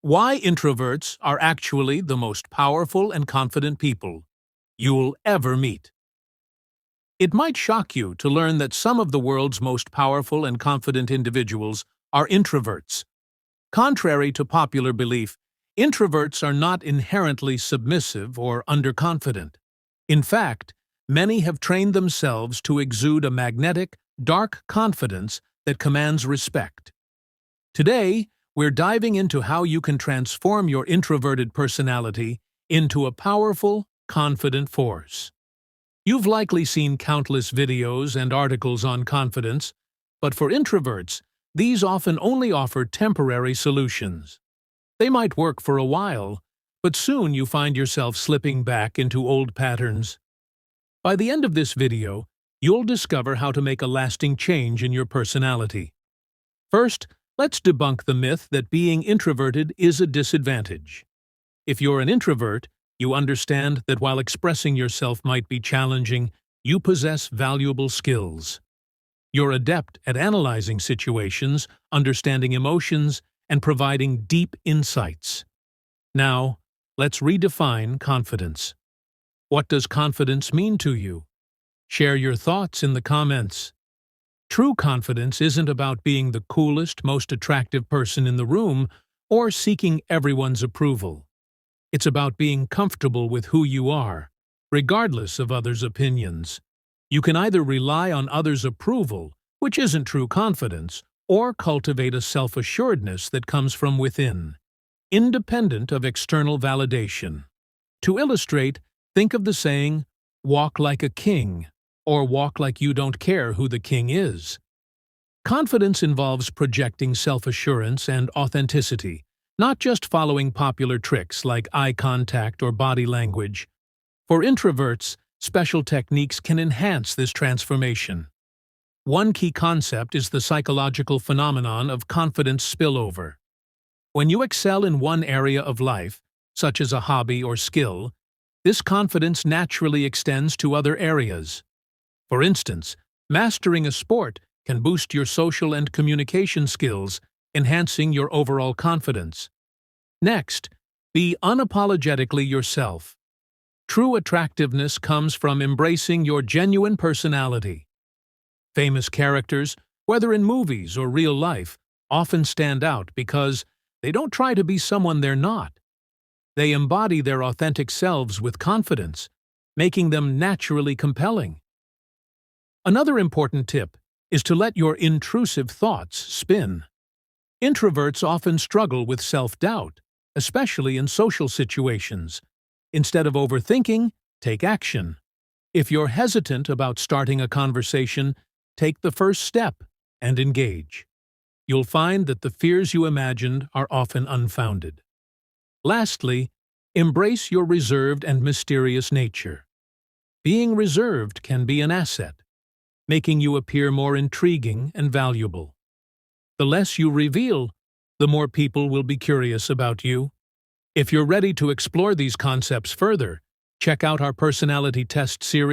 Why introverts are actually the most powerful and confident people you'll ever meet. It might shock you to learn that some of the world's most powerful and confident individuals are introverts. Contrary to popular belief, introverts are not inherently submissive or underconfident. In fact, many have trained themselves to exude a magnetic, dark confidence that commands respect. Today, we're diving into how you can transform your introverted personality into a powerful, confident force. You've likely seen countless videos and articles on confidence, but for introverts, these often only offer temporary solutions. They might work for a while, but soon you find yourself slipping back into old patterns. By the end of this video, you'll discover how to make a lasting change in your personality. First, let's debunk the myth that being introverted is a disadvantage. If you're an introvert, you understand that while expressing yourself might be challenging, you possess valuable skills. You're adept at analyzing situations, understanding emotions, and providing deep insights. Now, let's redefine confidence. What does confidence mean to you? Share your thoughts in the comments. True confidence isn't about being the coolest, most attractive person in the room or seeking everyone's approval. It's about being comfortable with who you are, regardless of others' opinions. You can either rely on others' approval, which isn't true confidence, or cultivate a self-assuredness that comes from within, independent of external validation. To illustrate, think of the saying, "Walk like a king," or "walk like you don't care who the king is." Confidence involves projecting self-assurance and authenticity, not just following popular tricks like eye contact or body language. For introverts, special techniques can enhance this transformation. One key concept is the psychological phenomenon of confidence spillover. When you excel in one area of life, such as a hobby or skill, this confidence naturally extends to other areas. For instance, mastering a sport can boost your social and communication skills, enhancing your overall confidence. Next, be unapologetically yourself. True attractiveness comes from embracing your genuine personality. Famous characters, whether in movies or real life, often stand out because they don't try to be someone they're not. They embody their authentic selves with confidence, making them naturally compelling. Another important tip is to let your intrusive thoughts spin. Introverts often struggle with self-doubt, especially in social situations. Instead of overthinking, take action. If you're hesitant about starting a conversation, take the first step and engage. You'll find that the fears you imagined are often unfounded. Lastly, embrace your reserved and mysterious nature. Being reserved can be an asset, making you appear more intriguing and valuable. The less you reveal, the more people will be curious about you. If you're ready to explore these concepts further, check out our personality test series.